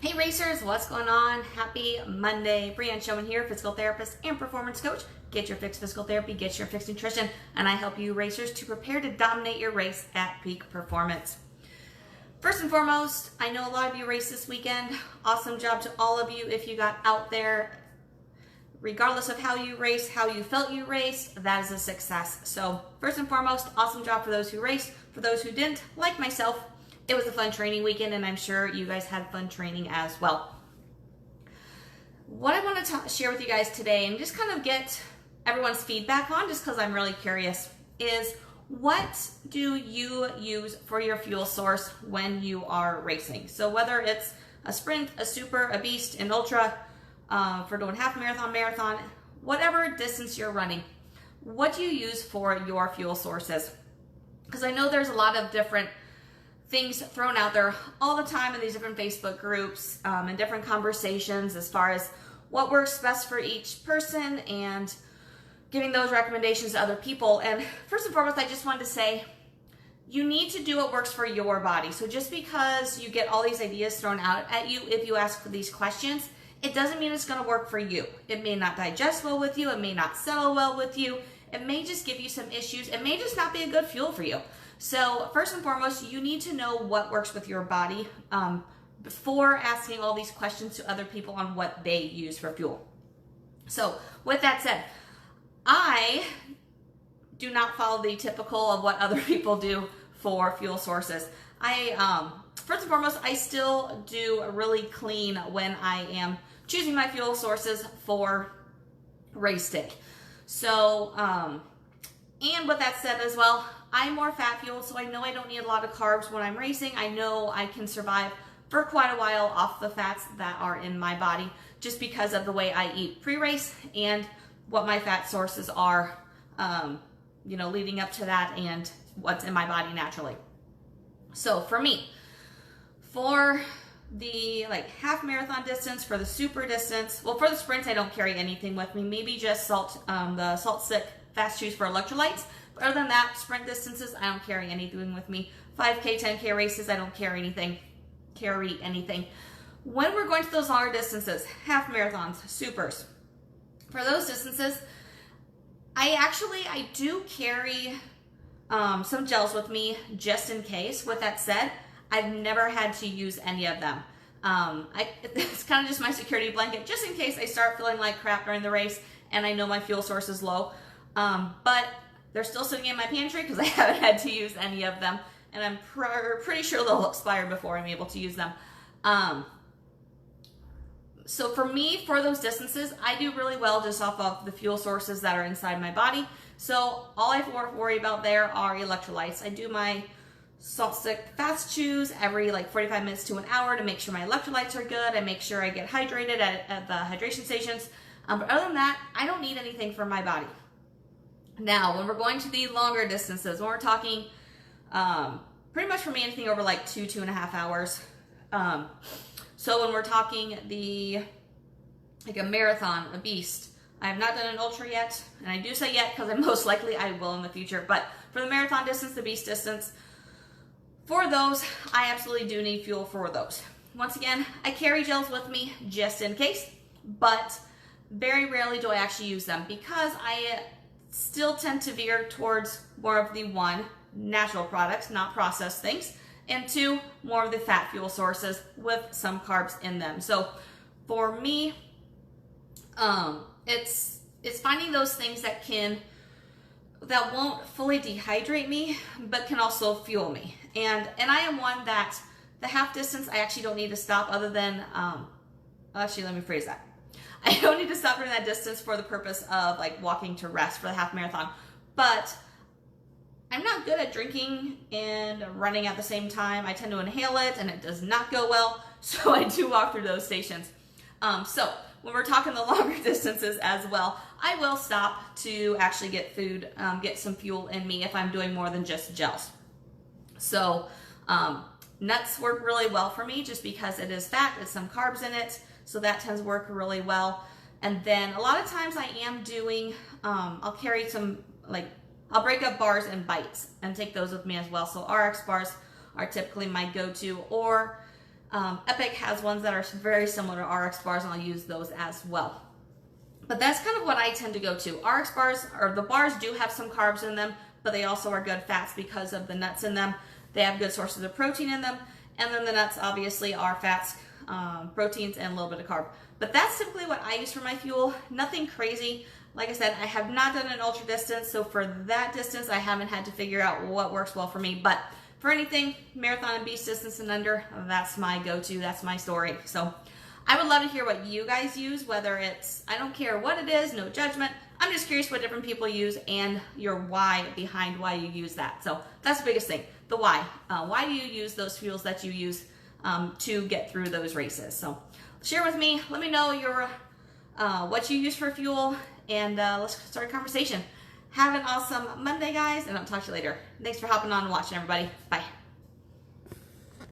Hey racers, what's going on? Happy Monday. Brianne Showman here, physical therapist and performance coach. Get your fixed physical therapy, get your fixed nutrition, and I help you racers to prepare to dominate your race at peak performance. First and foremost, I know a lot of you raced this weekend. Awesome job to all of you if you got out there. Regardless of how you raced, how you felt you raced, that is a success. So first and foremost, awesome job for those who raced. For those who didn't, like myself, it was a fun training weekend, and I'm sure you guys had fun training as well. What I want to share with you guys today and just kind of get everyone's feedback on, just because I'm really curious, is what do you use for your fuel source when you are racing? So whether it's a sprint, a super, a beast, an ultra, for doing half marathon, whatever distance you're running, what do you use for your fuel sources? Because I know there's a lot of different things thrown out there all the time in these different Facebook groups and different conversations as far as what works best for each person and giving those recommendations to other people. And first and foremost, I just wanted to say, you need to do what works for your body. So just because you get all these ideas thrown out at you, if you ask for these questions, it doesn't mean it's going to work for you. It may not digest well with you. It may not settle well with you. It may just give you some issues. It may just not be a good fuel for you. So first and foremost, you need to know what works with your body before asking all these questions to other people on what they use for fuel. So with that said, I do not follow the typical of what other people do for fuel sources. First and foremost, I still do really clean when I am choosing my fuel sources for race day. So, and with that said as well, I'm more fat fueled, so I know I don't need a lot of carbs when I'm racing. I know I can survive for quite a while off the fats that are in my body just because of the way I eat pre-race and what my fat sources are, leading up to that and what's in my body naturally. So for me, for the half marathon distance, for the super distance, well, for the sprints, I don't carry anything with me. Maybe just the salt stick fast chews for electrolytes. But other than that, sprint distances, I don't carry anything with me. 5K, 10K races, I don't carry anything. When we're going to those longer distances, half marathons, supers, for those distances, I do carry some gels with me just in case. With that said, I've never had to use any of them. It's kind of just my security blanket, just in case I start feeling like crap during the race and I know my fuel source is low. But they're still sitting in my pantry because I haven't had to use any of them. And I'm pretty sure they'll expire before I'm able to use them. So for me, for those distances, I do really well just off of the fuel sources that are inside my body. So all I have to worry about there are electrolytes. I do my salt stick fast chews every 45 minutes to an hour to make sure my electrolytes are good. I make sure I get hydrated at the hydration stations. But other than that, I don't need anything for my body. Now, when we're going to the longer distances, when we're talking pretty much for me, anything over 2.5 hours. So when we're talking a marathon, a beast, I have not done an ultra yet, and I do say yet because most likely I will in the future. But for the marathon distance, the beast distance, for those, I absolutely do need fuel for those. Once again, I carry gels with me just in case, but very rarely do I actually use them because I still tend to veer towards more of the one, natural products, not processed things, and two, more of the fat fuel sources with some carbs in them. So for me, it's finding those things that won't fully dehydrate me, but can also fuel me. And I am one that the half distance, I actually don't need to stop other than, actually, let me phrase that. I don't need to stop during that distance for the purpose of walking to rest for the half marathon, but I'm not good at drinking and running at the same time. I tend to inhale it and it does not go well, so I do walk through those stations. So when we're talking the longer distances as well, I will stop to actually get food, get some fuel in me if I'm doing more than just gels. So nuts work really well for me just because it is fat, it's some carbs in it, so that tends to work really well. And then a lot of times I am doing, I'll carry some I'll break up bars in bites and take those with me as well. So RX bars are typically my go-to, or Epic has ones that are very similar to RX bars, and I'll use those as well. But that's kind of what I tend to go to. RX bars, or the bars, do have some carbs in them, but they also are good fats because of the nuts in them. They have good sources of protein in them, and then the nuts obviously are fats, proteins, and a little bit of carb. But that's typically what I use for my fuel. Nothing crazy. Like I said, I have not done an ultra distance, so for that distance, I haven't had to figure out what works well for me. But for anything marathon and beast distance and under, that's my go-to. That's my story. So I would love to hear what you guys use, whether it's, I don't care what it is, no judgment. I'm just curious what different people use and your why behind why you use that. So that's the biggest thing, the why. Why do you use those fuels that you use to get through those races? So share with me. Let me know your what you use for fuel, and let's start a conversation. Have an awesome Monday, guys, and I'll talk to you later. Thanks for hopping on and watching, everybody. Bye.